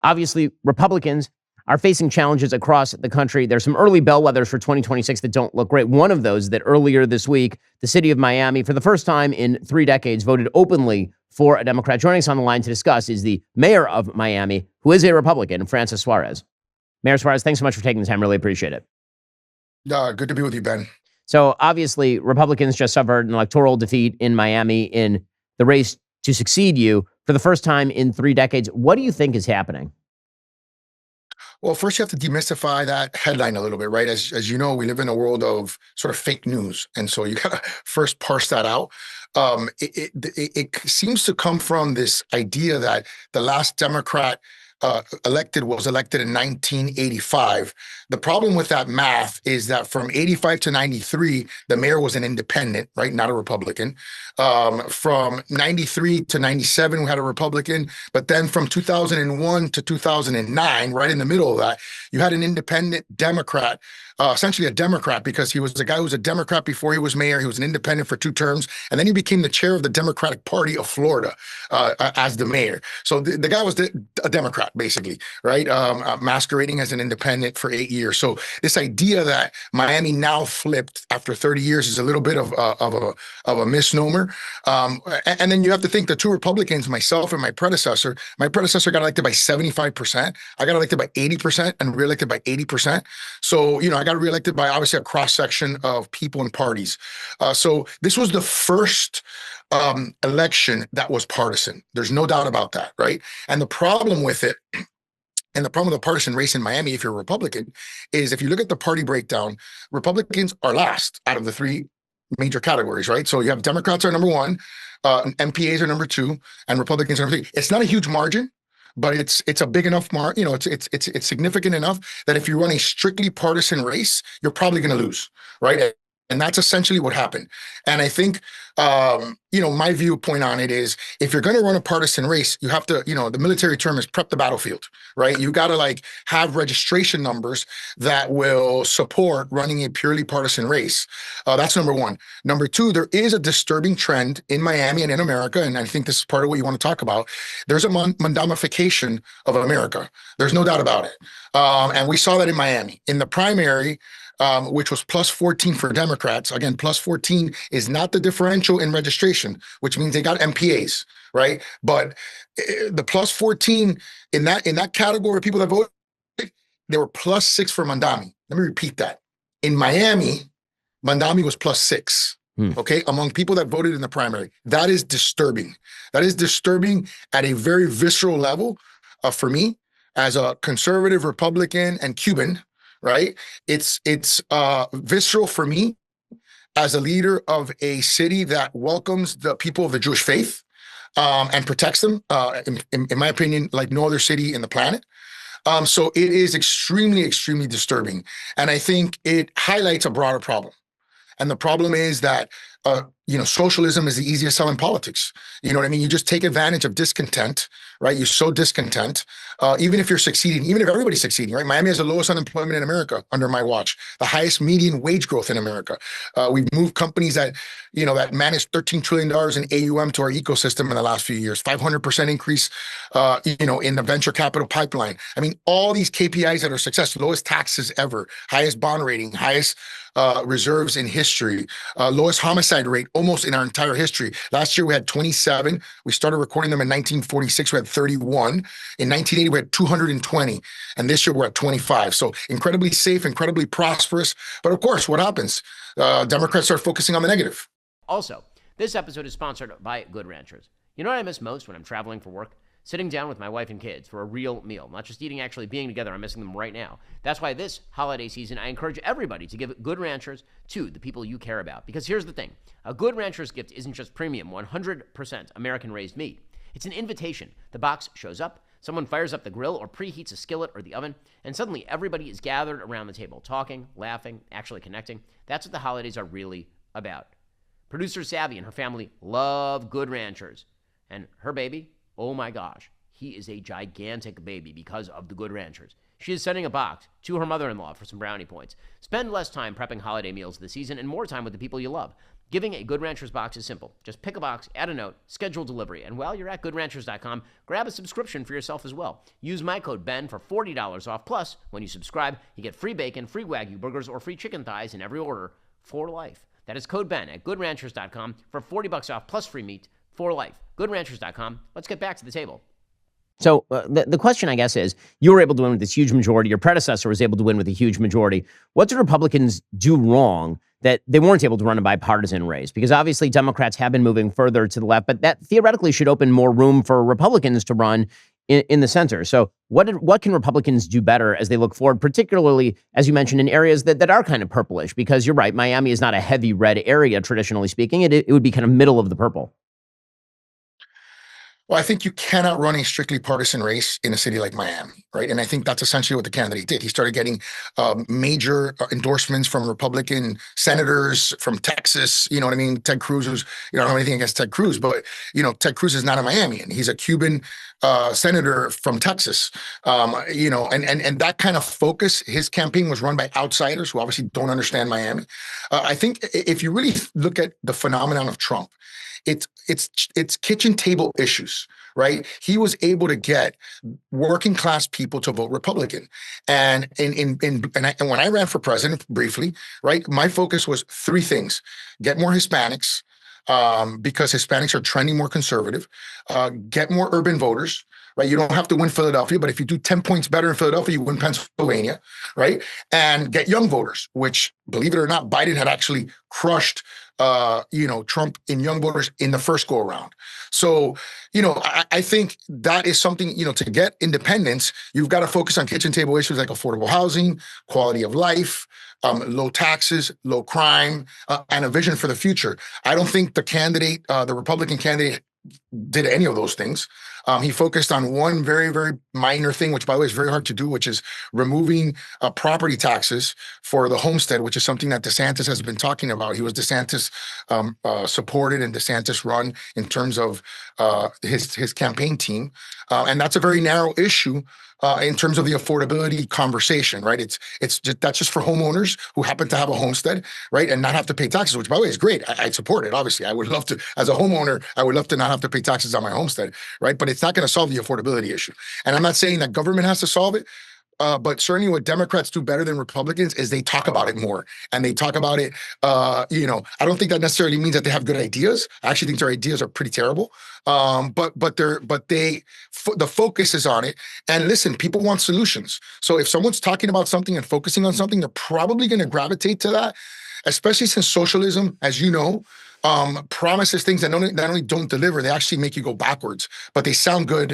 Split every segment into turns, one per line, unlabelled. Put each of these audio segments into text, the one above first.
Obviously, Republicans are facing challenges across the country. There's some early bellwethers for 2026 that don't look great. One of those that earlier this week, the city of Miami, for the first time in 3 decades, voted openly for a Democrat. Joining us on the line to discuss is the mayor of Miami, who is a Republican, Francis Suarez. Mayor Suarez, thanks so much for taking the time. Really appreciate it.
Good to be with you, Ben.
So obviously, Republicans just suffered an electoral defeat in Miami in the race to succeed you for the first time in 3 decades. What do you think is happening?
Well, first you have to demystify that headline a little bit, right? As you know, we live in a world of sort of fake news, and so you gotta first parse that out. It seems to come from this idea that the last Democrat was elected in 1985. The problem with that math is that from 85 to 93, the mayor was an independent, right? Not a Republican. From 93 to 97, we had a Republican. But then from 2001 to 2009, right in the middle of that, you had an independent Democrat, essentially a Democrat, because he was the guy who was a Democrat before he was mayor. He was an independent for 2 terms. And then he became the chair of the Democratic Party of Florida as the mayor. So the guy was a Democrat, basically, right? Masquerading as an independent for 8 years. So this idea that Miami now flipped after 30 years is a little bit of a misnomer. And then you have to think the 2 Republicans, myself and my predecessor got elected by 75%. I got elected by 80% and reelected by 80%. So, I got reelected by obviously a cross section of people and parties. So this was the first election that was partisan. There's no doubt about that, right? And the problem with it, and the problem with the partisan race in Miami, if you're a Republican, is if you look at the party breakdown, Republicans are last out of the 3 major categories, right? So you have Democrats are number 1, MPAs are number 2, and Republicans are number 3. It's not a huge margin, but it's a big enough it's significant enough that if you run a strictly partisan race, you're probably going to lose, right? And that's essentially what happened. And I think, my viewpoint on it is if you're going to run a partisan race, you have to, the military term is prep the battlefield, right? You got to have registration numbers that will support running a purely partisan race. That's number 1. Number 2, there is a disturbing trend in Miami and in America, and I think this is part of what you want to talk about. There's a Mondamification of America. There's no doubt about it. And we saw that in Miami. In the primary, which was plus 14 for Democrats. Again, plus 14 is not the differential in registration, which means they got MPAs, right? But the plus 14 in that category of people that voted, they were plus 6 for Mondami. Let me repeat that. In Miami, Mondami was plus 6. Okay, among people that voted in the primary. That is disturbing. That is disturbing at a very visceral level for me as a conservative Republican and Cuban. Right? It's visceral for me as a leader of a city that welcomes the people of the Jewish faith and protects them, in my opinion, like no other city in the planet. So it is extremely, extremely disturbing. And I think it highlights a broader problem. And the problem is that, socialism is the easiest sell in politics. You know what I mean? You just take advantage of discontent, right? You sow discontent, even if you're succeeding, even if everybody's succeeding, right? Miami has the lowest unemployment in America under my watch, the highest median wage growth in America. We've moved companies that manage $13 trillion in AUM to our ecosystem in the last few years, 500% increase, in the venture capital pipeline. I mean, all these KPIs that are success, lowest taxes ever, highest bond rating, highest reserves in history, lowest homicide rate almost in our entire history. Last year we had 27. We started recording them in 1946. We had 31. In 1980 we had 220, and this year we're at 25. So incredibly safe, incredibly prosperous. But of course, what happens? Democrats start focusing on the negative.
Also, this episode is sponsored by Good Ranchers. You know what I miss most when I'm traveling for work? Sitting down with my wife and kids for a real meal. Not just eating, actually being together. I'm missing them right now. That's why this holiday season, I encourage everybody to give Good Ranchers to the people you care about. Because here's the thing. A Good Ranchers gift isn't just premium, 100% American-raised meat. It's an invitation. The box shows up, someone fires up the grill or preheats a skillet or the oven, and suddenly everybody is gathered around the table, talking, laughing, actually connecting. That's what the holidays are really about. Producer Savvy and her family love Good Ranchers. And her baby, oh my gosh, he is a gigantic baby because of the Good Ranchers. She is sending a box to her mother-in-law for some brownie points. Spend less time prepping holiday meals this season and more time with the people you love. Giving a Good Ranchers box is simple. Just pick a box, add a note, schedule delivery, and while you're at goodranchers.com, grab a subscription for yourself as well. Use my code BEN for $40 off. Plus, when you subscribe, you get free bacon, free Wagyu burgers, or free chicken thighs in every order for life. That is code BEN at goodranchers.com for $40 off plus free meat for life. Goodranchers.com. Let's get back to the table.
So the question, I guess, is you were able to win with this huge majority. Your predecessor was able to win with a huge majority. What did Republicans do wrong that they weren't able to run a bipartisan race? Because obviously Democrats have been moving further to the left, but that theoretically should open more room for Republicans to run in the center. So what can Republicans do better as they look forward, particularly, as you mentioned, in areas that are kind of purplish? Because you're right, Miami is not a heavy red area, traditionally speaking. It would be kind of middle of the purple.
Well, I think you cannot run a strictly partisan race in a city like Miami, right? And I think that's essentially what the candidate did. He started getting major endorsements from Republican senators from Texas. You know what I mean? Ted Cruz was, I don't have anything against Ted Cruz, but, Ted Cruz is not a Miamian. He's a Cuban senator from Texas. And that kind of focus, his campaign was run by outsiders who obviously don't understand Miami. I think if you really look at the phenomenon of Trump, it's kitchen table issues, right? He was able to get working class people to vote Republican, and when I ran for president briefly, right, my focus was three things: get more Hispanics, because Hispanics are trending more conservative, get more urban voters. Right, you don't have to win Philadelphia, but if you do 10 points better in Philadelphia, you win Pennsylvania, right? And get young voters, which, believe it or not, Biden had actually crushed Trump in young voters in the first go around. So, I think that is something, to get independence, you've got to focus on kitchen table issues like affordable housing, quality of life, low taxes, low crime, and a vision for the future. I don't think the Republican candidate did any of those things. He focused on one very, very minor thing, which, by the way, is very hard to do, which is removing property taxes for the homestead, which is something that DeSantis has been talking about. He was DeSantis supported and DeSantis run in terms of his campaign team. And that's a very narrow issue in terms of the affordability conversation, right? That's just for homeowners who happen to have a homestead, right, and not have to pay taxes, which, by the way, is great. I support it. Obviously, I would love to, as a homeowner, I would love to not have to pay taxes on my homestead, right? But it's not going to solve the affordability issue. And I'm not saying that government has to solve it. But certainly what Democrats do better than Republicans is they talk about it more, and they talk about it. I don't think that necessarily means that they have good ideas. I actually think their ideas are pretty terrible. But the focus is on it. And listen, people want solutions. So if someone's talking about something and focusing on something, they're probably going to gravitate to that, especially since socialism, as you know, promises things that not only don't deliver, they actually make you go backwards, but they sound good,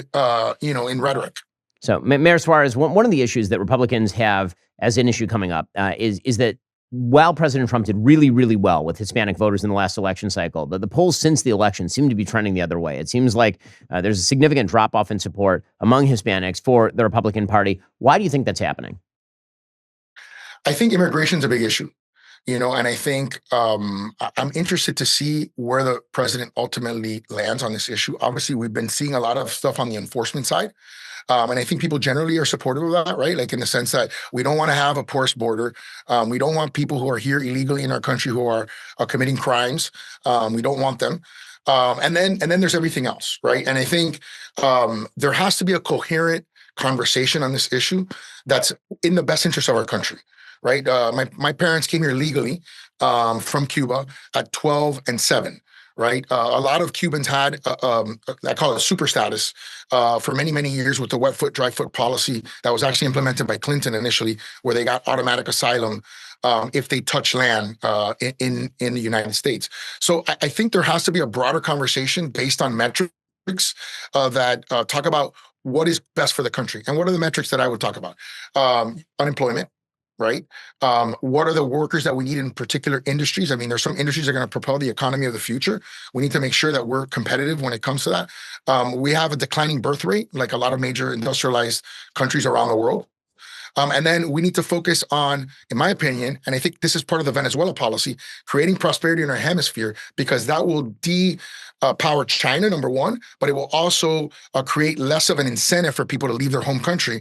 in rhetoric.
So, Mayor Suarez, one of the issues that Republicans have as an issue coming up is that while President Trump did really, really well with Hispanic voters in the last election cycle, the polls since the election seem to be trending the other way. It seems like there's a significant drop-off in support among Hispanics for the Republican Party. Why do you think that's happening?
I think immigration is a big issue. And I think I'm interested to see where the president ultimately lands on this issue. Obviously, we've been seeing a lot of stuff on the enforcement side. And I think people generally are supportive of that, right? Like, in the sense that we don't want to have a porous border. We don't want people who are here illegally in our country who are committing crimes. We don't want them. And then there's everything else, right? And I think there has to be a coherent conversation on this issue that's in the best interest of our country. Right. My parents came here legally from Cuba at 12 and 7. Right. A lot of Cubans had, I call it super status for many, many years with the wet foot, dry foot policy that was actually implemented by Clinton initially, where they got automatic asylum if they touch land in the United States. So I think there has to be a broader conversation based on metrics that talk about what is best for the country. And what are the metrics that I would talk about? Unemployment. Right? What are the workers that we need in particular industries? I mean, there's some industries that are going to propel the economy of the future. We need to make sure that we're competitive when it comes to that. We have a declining birth rate, like a lot of major industrialized countries around the world. And then we need to focus on, in my opinion, and I think this is part of the Venezuela policy, creating prosperity in our hemisphere, because that will power China, number one, but it will also create less of an incentive for people to leave their home country